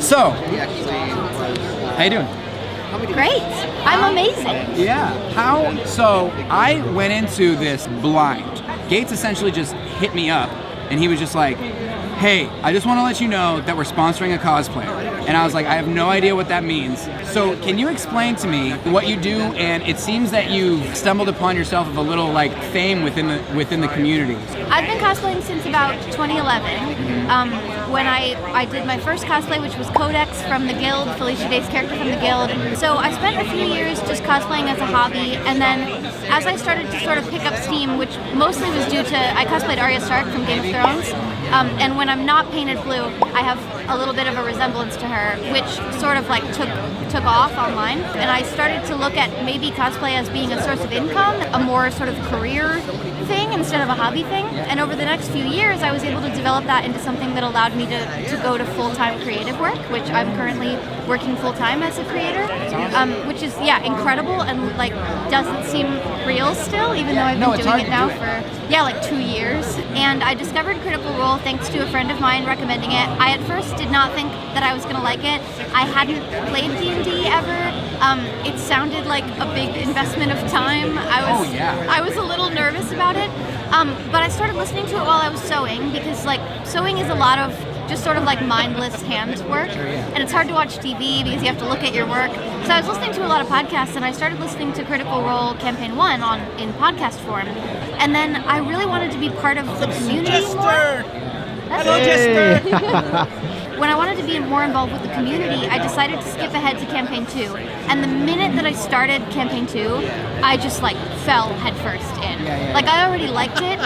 So, how you doing? Great. I'm amazing. Yeah. So I went into this blind. Gates essentially just hit me up, and he was just like, hey, I just want to let you know that we're sponsoring a cosplayer. And I was like, I have no idea what that means. So can you explain to me what you do? And it seems that you've stumbled upon yourself of a little like fame within the community. I've been cosplaying since about 2011. When I did my first cosplay, which was Codex from the Guild, Felicia Day's character from the Guild. So I spent a few years just cosplaying as a hobby, and then as I started to sort of pick up steam, which mostly was due to, I cosplayed Arya Stark from Game of Thrones, and when I'm not painted blue, I have a little bit of a resemblance to her, which sort of like took off online, and I started to look at maybe cosplay as being a source of income, a more sort of career thing instead of a hobby thing. And over the next few years, I was able to develop that into something that allowed me to go to full-time creative work, which I'm currently working full-time as a creator, which is, incredible and like doesn't seem real still, even though I've been doing it now for, like 2 years. And I discovered Critical Role thanks to a friend of mine recommending it. I at first did not think that I was going to like it. I hadn't played D&D ever. It sounded like a big investment of time. I was a little nervous about it. But I started listening to it while I was sewing, because like sewing is a lot of just sort of like mindless hand work, and it's hard to watch TV because you have to look at your work. So I was listening to a lot of podcasts, and I started listening to Critical Role Campaign 1 in podcast form, and then I really wanted to be part of the community more. Hello, Jester! When I wanted to be more involved with the community, I decided to skip ahead to Campaign 2. And the minute that I started Campaign 2, I just like fell headfirst in. Like I already liked it,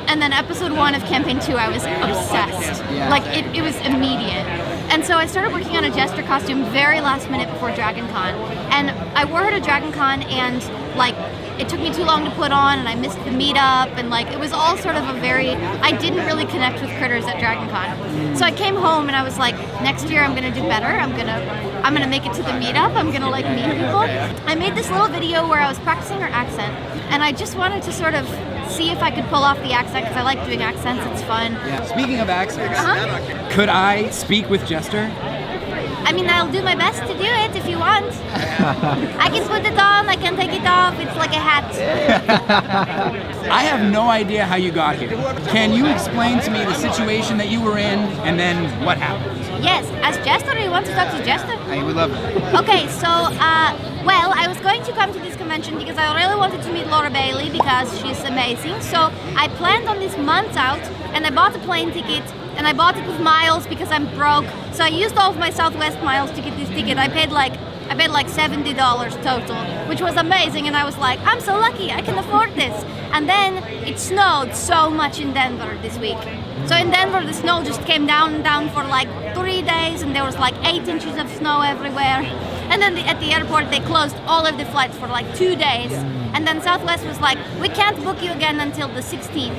and then episode 1 of Campaign 2, I was obsessed. Like it was immediate. And so I started working on a Jester costume very last minute before Dragon Con. And I wore her to Dragon Con, and like it took me too long to put on, and I missed the meetup, and like it was all sort of I didn't really connect with critters at Dragon Con. So I came home and I was like, next year I'm gonna do better. I'm gonna make it to the meetup. I'm gonna like meet people. I made this little video where I was practicing her accent, and I just wanted to sort of see if I could pull off the accent, because I like doing accents. It's fun. Yeah. Speaking of accents, could I speak with Jester? I mean, I'll do my best to do it if you want. I can put it on, I can take it off, it's like a hat. I have no idea how you got here. Can you explain to me the situation that you were in, and then what happened? Yes, as Jester, you want to talk to Jester? I would love it. Okay, so, well, I was going to come to this convention because I really wanted to meet Laura Bailey because she's amazing. So I planned on this months out, and I bought a plane ticket, and I bought it with miles because I'm broke. So I used all of my Southwest miles to get this ticket. I paid like $70 total, which was amazing, and I was like, I'm so lucky, I can afford this. And then it snowed so much in Denver this week. So in Denver, the snow just came down and down for like 3 days, and there was like 8 inches of snow everywhere. And then at the airport, they closed all of the flights for like 2 days. And then Southwest was like, we can't book you again until the 16th.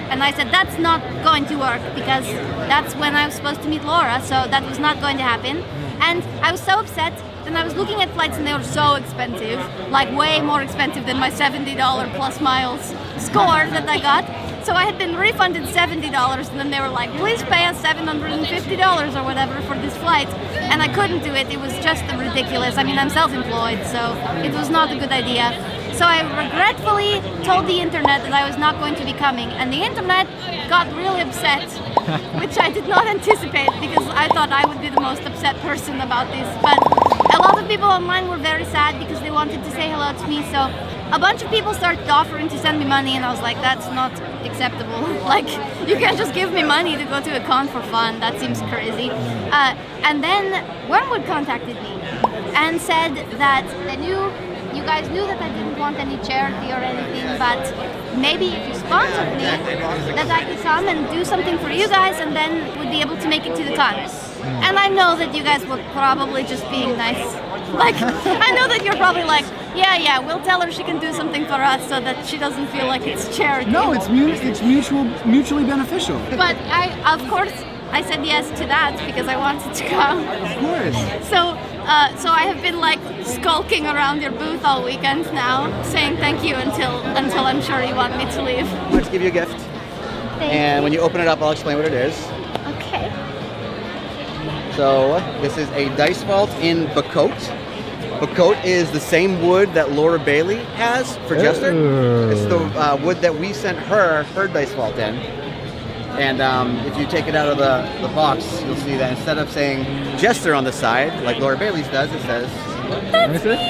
And I said, that's not going to work, because that's when I was supposed to meet Laura, so that was not going to happen. And I was so upset, and I was looking at flights, and they were so expensive, like way more expensive than my $70 plus miles score that I got. So I had been refunded $70, and then they were like, please pay us $750 or whatever for this flight. And I couldn't do it. It was just ridiculous. I mean, I'm self-employed, so it was not a good idea. So I regretfully told the internet that I was not going to be coming, and the internet got really upset, which I did not anticipate, because I thought I would be the most upset person about this. But a lot of people online were very sad because they wanted to say hello to me, so a bunch of people started offering to send me money, and I was like, that's not acceptable. Like, you can't just give me money to go to a con for fun. That seems crazy. And then Wyrmwood contacted me and said that you guys knew that I didn't want any charity or anything, but maybe if you sponsored me, that I could come and do something for you guys, and then would be able to make it to the con. And I know that you guys were probably just being nice. Like, I know that you're probably like, yeah, we'll tell her she can do something for us so that she doesn't feel like it's charity. No, it's mutually beneficial. But of course, I said yes to that because I wanted to come. Of course. So I have been like skulking around your booth all weekend now, saying thank you until I'm sure you want me to leave. Let's give you a gift. And when you open it up, I'll explain what it is. Okay. So this is a dice vault in Bacote. Bacote is the same wood that Laura Bailey has for Jester. It's the wood that we sent her dice vault in. And if you take it out of the box, you'll see that instead of saying Jester on the side, like Laura Bailey's does, it says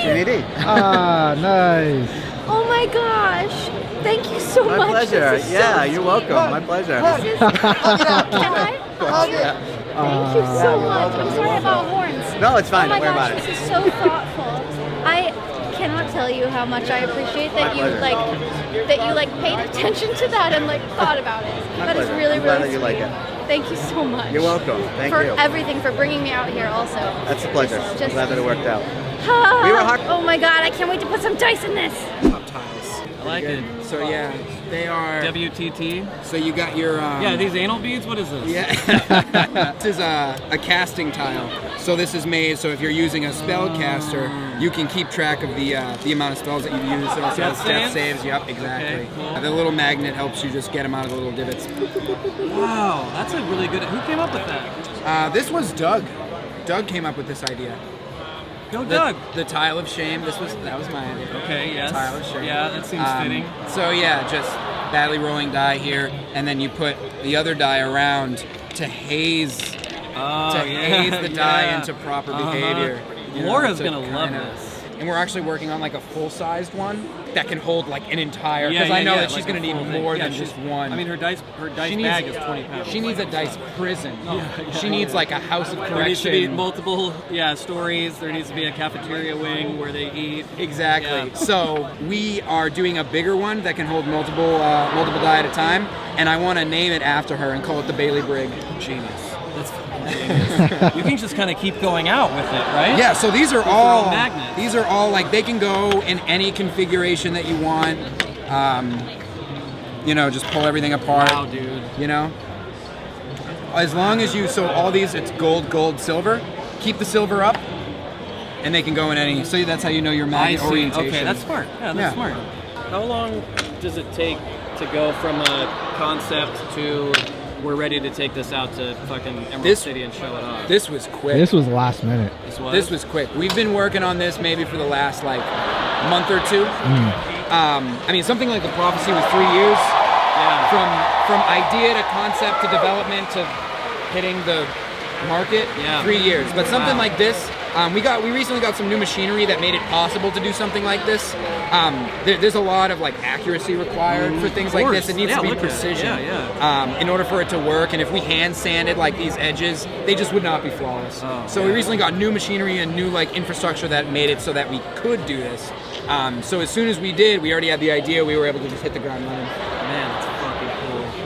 Ginny D. Ah, nice. Oh my gosh. Thank you so much. My pleasure. This is Yeah, so you're welcome. My pleasure. This is, can I? Thank you so much. I'm sorry about horns. No, it's fine. Oh my Don't worry gosh, about it. this is so thoughtful. I cannot tell you how much I appreciate that you paid attention to that and thought about it. That is really, I'm glad really that you like sweet. it. Thank you so much. You're welcome. Thank for you. everything, for bringing me out here also. That's a pleasure. This is I'm just- glad that it worked out. Oh my god, I can't wait to put some dice in this. Tiles. I like it. So yeah, they are. WTT. So you got your. Yeah, these anal beads. What is this? Yeah. This is a casting tile. So this is made so if you're using a spellcaster, you can keep track of the amount of spells that you use. So also Death death saves? saves. Yep, exactly. Okay, cool. The little magnet helps you just get them out of the little divots. Wow, that's a really good. Who came up with that? This was Doug. Doug came up with this idea. Go, Doug. The tile of shame. That was my idea. Okay. Yes. Tile of shame. Yeah, that seems fitting. So yeah, just badly rolling die here, and then you put the other die around to haze haze the die into proper behavior. You know, Laura's to gonna love kinda- this. And we're actually working on like a full-sized one that can hold like an entire. Yeah, Because I know yeah, that she's like gonna a need full thing. more Yeah, than she's- just one. I mean, her dice She bag needs- is 20 pounds. She needs a dice prison. Yeah, She needs like a house of There needs to be correction. multiple, stories. There needs to be a cafeteria wing where they eat. Exactly. Yeah. So we are doing a bigger one that can hold multiple die at a time, and I want to name it after her and call it the Bailey Brig. Genius. That's genius. You can just kind of keep going out with it, right? Yeah. So these are These are all all magnets. These are all like they can go in any configuration that you want. Just pull everything apart. Wow, dude. You know. As long as you all these it's gold, silver. Keep the silver up, and they can go in any. So that's how you know your I magnet see. orientation. Okay, that's smart. Yeah, that's Yeah. smart. How long does it take to go from a concept to we're ready to take this out to fucking Emerald City and show it off? This was quick. This was last minute. This was quick. We've been working on this maybe for the last month or two. Something like the prophecy was 3 years. Yeah. From idea to concept to development to hitting the market. Yeah. 3 years. But something Wow. like this, we recently got some new machinery that made it possible to do something like this. There's a lot of accuracy required for things like this. It needs to be precision. In order for it to work. And if we hand sanded these edges, they just would not be flawless. So we recently got new machinery and new infrastructure that made it so that we could do this. So as soon as we did, we already had the idea. We were able to just hit the ground running. Man, that's fucking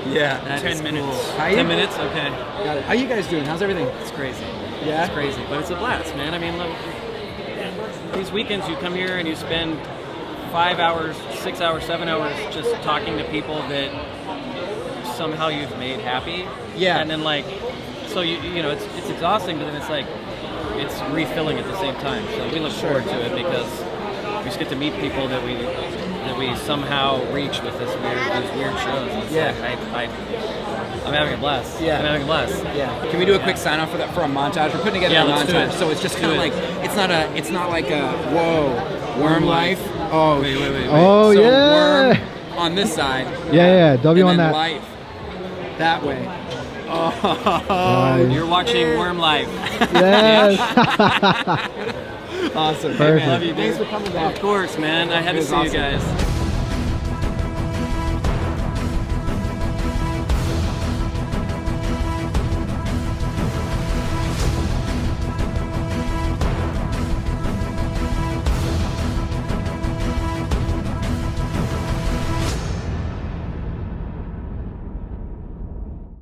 cool. Yeah. That 10 is minutes. How you- 10 minutes? Okay. Got it. How you guys doing? How's everything? It's crazy. Yeah? It's crazy, but it's a blast, man. I mean, look, these weekends you come here and you spend 5 hours, 6 hours, 7 hours just talking to people that somehow you've made happy. Yeah. And then so it's exhausting, but then it's refilling at the same time. So we look forward to it because we just get to meet people that we somehow reach with these weird shows. It's I'm having a blast. Yeah. I'm having a blast. Yeah. Can we do a quick sign off for that for a montage? We're putting together Yeah, a let's do montage, it. so it's just Let's kind of do it. it's not like a worm life. Oh, Wait. Oh, so yeah. worm on this side. Yeah, W and on then that. life that way. Nice. You're watching Worm Life. Yes. Awesome. Perfect. Love you, dude. Thanks for coming back. Of course, man. I had It to was see awesome. you guys.